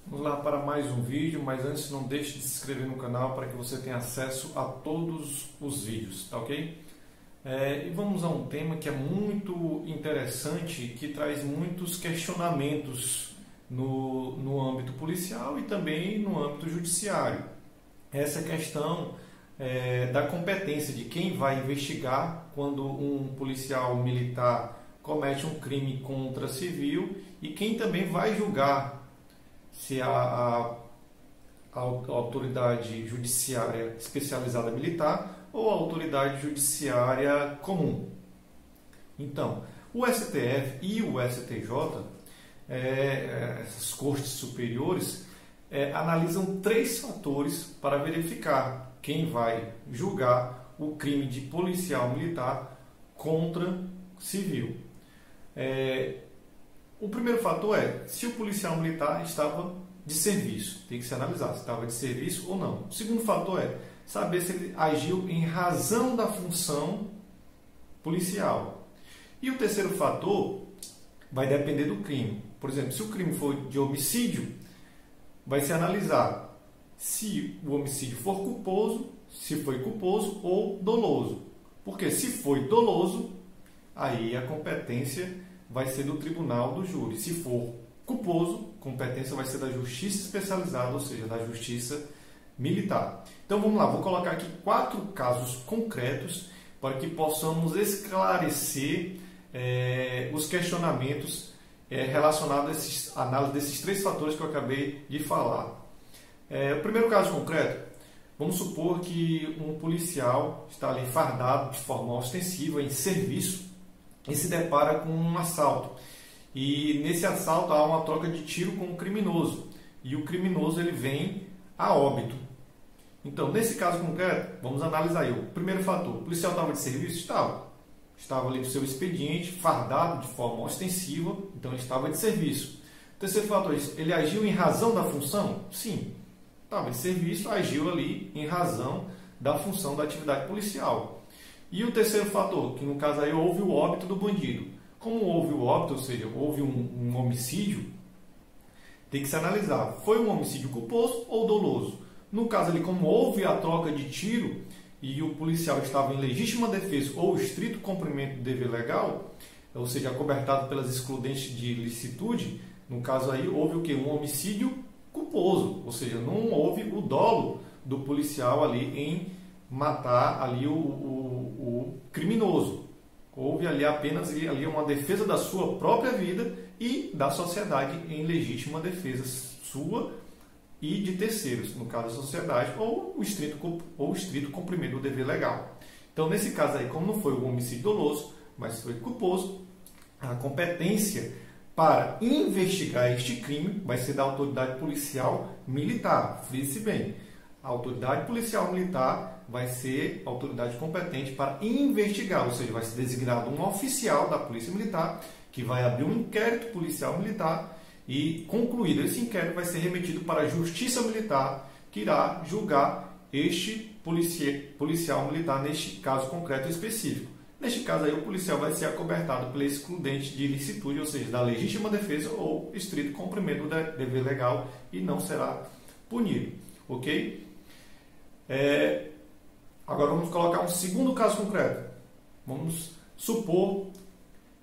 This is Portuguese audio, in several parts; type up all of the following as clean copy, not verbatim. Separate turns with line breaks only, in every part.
Vamos lá para mais um vídeo, mas antes não deixe de se inscrever no canal para que você tenha acesso a todos os vídeos, tá ok? E vamos a um tema que é muito interessante, que traz muitos questionamentos no âmbito policial e também no âmbito judiciário. Essa questão da competência de quem vai investigar quando um policial militar comete um crime contra civil e quem também vai julgar se a autoridade judiciária especializada militar ou a autoridade judiciária comum. Então, o STF e o STJ, essas cortes superiores, analisam três fatores para verificar quem vai julgar o crime de policial militar contra civil. O primeiro fator é se o policial militar estava de serviço. Tem que se analisar se estava de serviço ou não. O segundo fator é saber se ele agiu em razão da função policial. E o terceiro fator vai depender do crime. Por exemplo, se o crime for de homicídio, vai se analisar se o homicídio for culposo, se foi culposo ou doloso. Porque se foi doloso, aí a competência vai ser do tribunal do júri. Se for culposo, competência vai ser da justiça especializada, ou seja, da justiça militar. Então vamos lá, vou colocar aqui 4 casos concretos para que possamos esclarecer os questionamentos relacionados à análise desses 3 fatores que eu acabei de falar. O primeiro caso concreto, vamos supor que um policial está ali fardado de forma ostensiva em serviço e se depara com um assalto. E nesse assalto há uma troca de tiro com o criminoso. E o criminoso ele vem a óbito. Então, nesse caso concreto, vamos analisar aí. O primeiro fator, o policial estava de serviço? Estava. Estava ali no seu expediente, fardado de forma ostensiva, então ele estava de serviço. O terceiro fator, ele agiu em razão da função? Sim. Estava de serviço, agiu ali em razão da função da atividade policial. E o terceiro fator, que no caso aí houve o óbito do bandido. Como houve o óbito, ou seja, houve um homicídio, tem que se analisar, foi um homicídio culposo ou doloso? No caso ali, como houve a troca de tiro e o policial estava em legítima defesa ou estrito cumprimento do dever legal, ou seja, acobertado pelas excludentes de licitude, no caso aí houve o quê? Um homicídio culposo, ou seja, não houve o dolo do policial ali em matar ali o criminoso. Houve ali apenas ali uma defesa da sua própria vida e da sociedade em legítima defesa sua e de terceiros, no caso da sociedade, ou o estrito cumprimento do dever legal. Então, nesse caso aí, como não foi um homicídio doloso, mas foi culposo, a competência para investigar este crime vai ser da autoridade policial militar. Frise bem, a autoridade policial militar vai ser a autoridade competente para investigar, ou seja, vai ser designado um oficial da Polícia Militar que vai abrir um inquérito policial militar e, concluído esse inquérito, vai ser remetido para a Justiça Militar, que irá julgar este policial militar neste caso concreto específico. Neste caso aí, o policial vai ser acobertado pela excludente de ilicitude, ou seja, da legítima defesa ou estrito cumprimento do dever legal e não será punido. Ok? Agora vamos colocar um segundo caso concreto. Vamos supor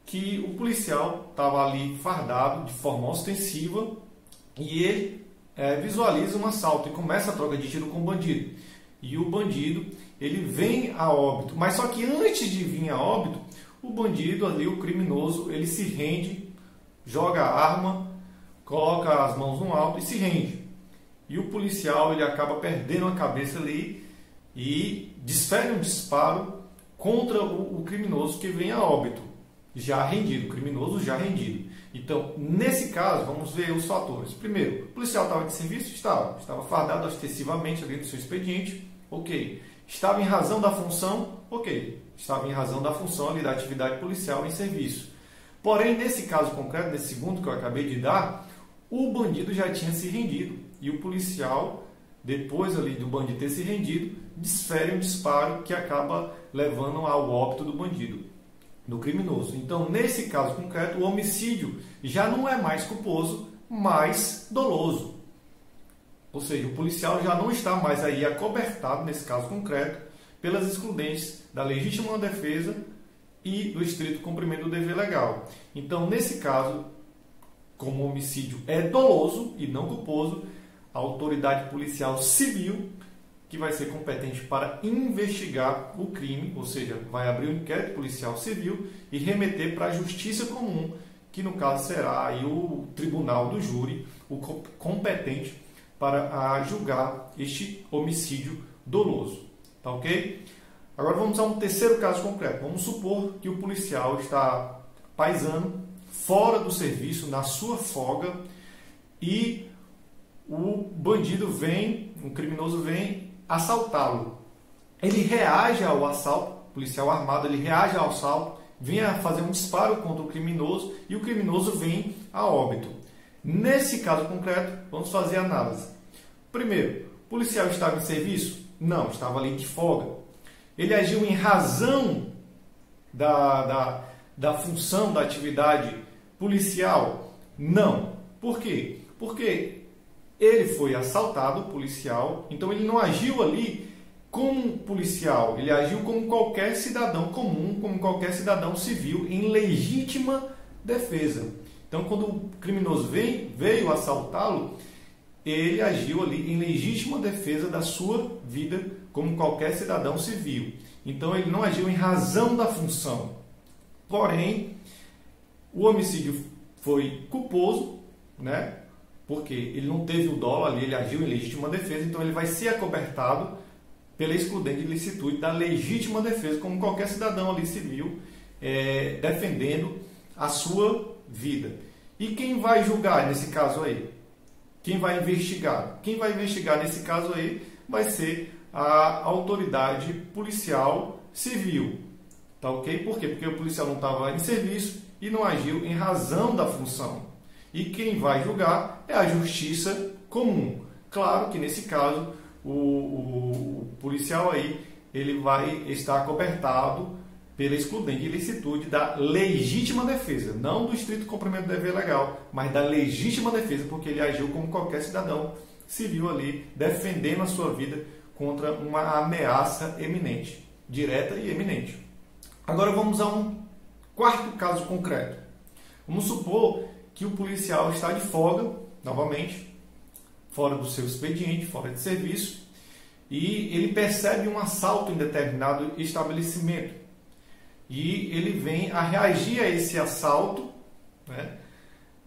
que o policial estava ali fardado de forma ostensiva e ele visualiza um assalto e começa a troca de tiro com o bandido. E o bandido ele vem a óbito, mas só que antes de vir a óbito, o bandido ali, o criminoso, ele se rende, joga a arma, coloca as mãos no alto e se rende. E o policial ele acaba perdendo a cabeça ali e desfere um disparo contra o criminoso que vem a óbito, já rendido, o criminoso já rendido. Então, nesse caso, vamos ver os fatores. Primeiro, o policial estava de serviço? Estava fardado ostensivamente ali no seu expediente? Ok. Estava em razão da função? Ok. Estava em razão da função ali da atividade policial em serviço. Porém, nesse caso concreto, nesse segundo que eu acabei de dar, o bandido já tinha se rendido e o policial, depois ali do bandido ter se rendido, desfere um disparo que acaba levando ao óbito do bandido, do criminoso. Então, nesse caso concreto, o homicídio já não é mais culposo, mas doloso. Ou seja, o policial já não está mais aí acobertado, nesse caso concreto, pelas excludentes da legítima defesa e do estrito cumprimento do dever legal. Então, nesse caso, como o homicídio é doloso e não culposo, a autoridade policial civil, que vai ser competente para investigar o crime, ou seja, vai abrir um inquérito policial civil e remeter para a justiça comum, que no caso será aí o tribunal do júri, o competente para julgar este homicídio doloso. Tá ok? Agora vamos a um terceiro caso concreto. Vamos supor que o policial está paisando, fora do serviço, na sua folga, e o bandido vem, um criminoso vem assaltá-lo. Ele reage ao assalto, o policial armado, ele reage ao assalto, vem a fazer um disparo contra o criminoso e o criminoso vem a óbito. Nesse caso concreto, vamos fazer a análise. Primeiro, o policial estava em serviço? Não, estava ali de folga. Ele agiu em razão da função, da atividade policial? Não. Por quê? Porque ele foi assaltado, policial, então ele não agiu ali como policial, ele agiu como qualquer cidadão comum, como qualquer cidadão civil, em legítima defesa. Então, quando o criminoso veio assaltá-lo, ele agiu ali em legítima defesa da sua vida, como qualquer cidadão civil. Então, ele não agiu em razão da função. Porém, o homicídio foi culposo, né? Porque ele não teve o dolo ali, ele agiu em legítima defesa, então ele vai ser acobertado pela excludente de licitude da legítima defesa, como qualquer cidadão ali civil, defendendo a sua vida. E quem vai julgar nesse caso aí? Quem vai investigar? Quem vai investigar nesse caso aí vai ser a autoridade policial civil. Tá ok? Por quê? Porque o policial não estava em serviço e não agiu em razão da função. E quem vai julgar é a justiça comum. Claro que nesse caso o policial aí ele vai estar acobertado pela excludente de ilicitude da legítima defesa, não do estrito cumprimento do dever legal, mas da legítima defesa, porque ele agiu como qualquer cidadão civil ali, defendendo a sua vida contra uma ameaça eminente, direta e eminente. Agora vamos a um quarto caso concreto. Vamos supor que o policial está de folga, novamente, fora do seu expediente, fora de serviço, e ele percebe um assalto em determinado estabelecimento. E ele vem a reagir a esse assalto, né?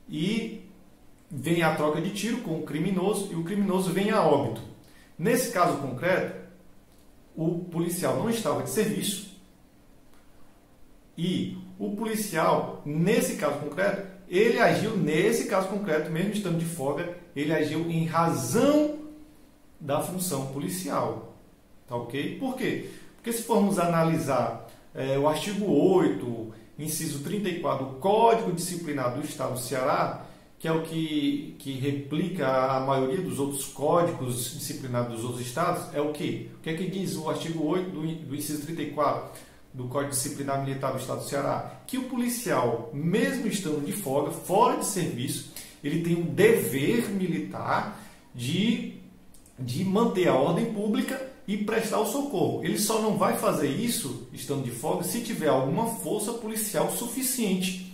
E vem a troca de tiro com o criminoso, e o criminoso vem a óbito. Nesse caso concreto, o policial não estava de serviço, e o policial, nesse caso concreto, ele agiu, nesse caso concreto, mesmo estando de folga, ele agiu em razão da função policial. Tá ok? Por quê? Porque se formos analisar o artigo 8, inciso 34 do Código Disciplinar do Estado do Ceará, que é o que replica a maioria dos outros códigos disciplinares dos outros estados, é o quê? O que é que diz o artigo 8 do inciso 34 do Código Disciplinar Militar do Estado do Ceará? Que o policial, mesmo estando de folga, fora de serviço, ele tem um dever militar de manter a ordem pública e prestar o socorro. Ele só não vai fazer isso, estando de folga, se tiver alguma força policial suficiente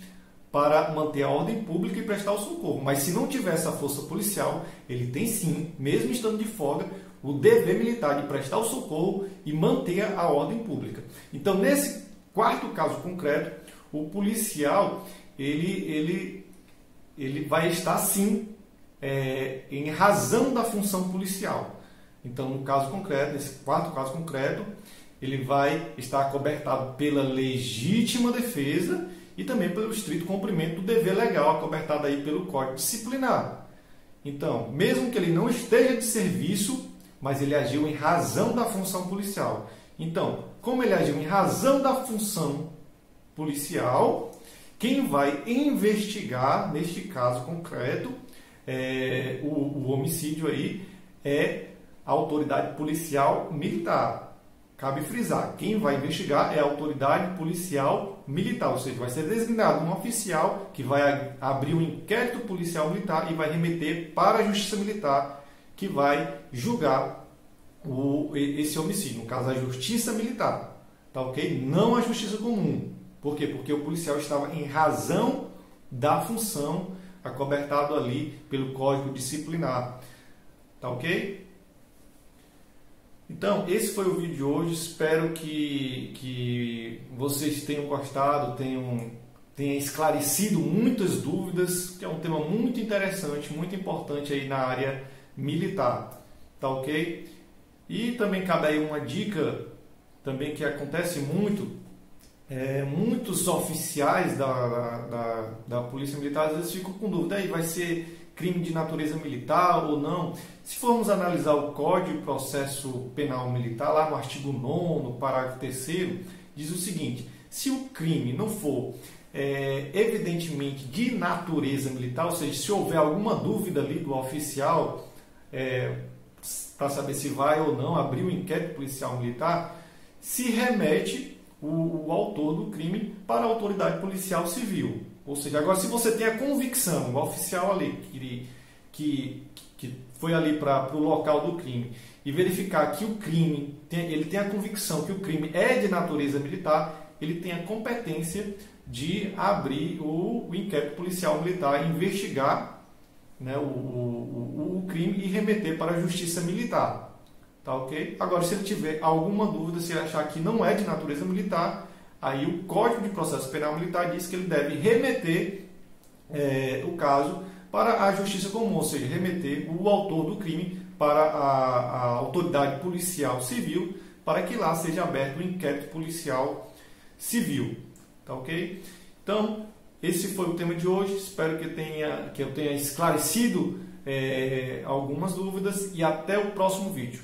para manter a ordem pública e prestar o socorro. Mas se não tiver essa força policial, ele tem sim, mesmo estando de folga, o dever militar de prestar o socorro e manter a ordem pública. Então, nesse quarto caso concreto, o policial ele vai estar sim em razão da função policial. Então, no caso concreto, nesse quarto caso concreto, ele vai estar acobertado pela legítima defesa e também pelo estrito cumprimento do dever legal, acobertado aí pelo Código Disciplinar. Então, mesmo que ele não esteja de serviço, mas ele agiu em razão da função policial. Então, como ele agiu em razão da função policial, quem vai investigar, neste caso concreto, o homicídio aí, é a autoridade policial militar. Cabe frisar, quem vai investigar é a autoridade policial militar, ou seja, vai ser designado um oficial que vai abrir um inquérito policial militar e vai remeter para a Justiça Militar, que vai julgar esse homicídio, no caso a justiça militar, tá ok? Não a justiça comum. Por quê? Porque o policial estava em razão da função acobertado ali pelo Código Disciplinar, tá ok? Então, esse foi o vídeo de hoje. Espero que vocês tenham gostado, tenha esclarecido muitas dúvidas, que é um tema muito interessante, muito importante aí na área militar, tá ok? E também cabe aí uma dica também que acontece muito, muitos oficiais da Polícia Militar às vezes ficam com dúvida, aí vai ser crime de natureza militar ou não? Se formos analisar o Código de Processo Penal Militar, lá no artigo 9º, parágrafo 3º, diz o seguinte: se o crime não for evidentemente de natureza militar, ou seja, se houver alguma dúvida ali do oficial para saber se vai ou não abrir o inquérito policial militar, se remete o autor do crime para a autoridade policial civil. Ou seja, agora se você tem a convicção, o oficial ali que foi ali para o local do crime e verificar que o crime, ele tem a convicção que o crime é de natureza militar, ele tem a competência de abrir o inquérito policial militar, investigar, né, o crime e remeter para a justiça militar. Tá ok? Agora, se ele tiver alguma dúvida, se ele achar que não é de natureza militar, aí o Código de Processo Penal Militar diz que ele deve remeter o caso para a justiça comum, ou seja, remeter o autor do crime para a autoridade policial civil, para que lá seja aberto o inquérito policial civil. Tá ok? Então, esse foi o tema de hoje. Espero que eu tenha esclarecido algumas dúvidas e até o próximo vídeo.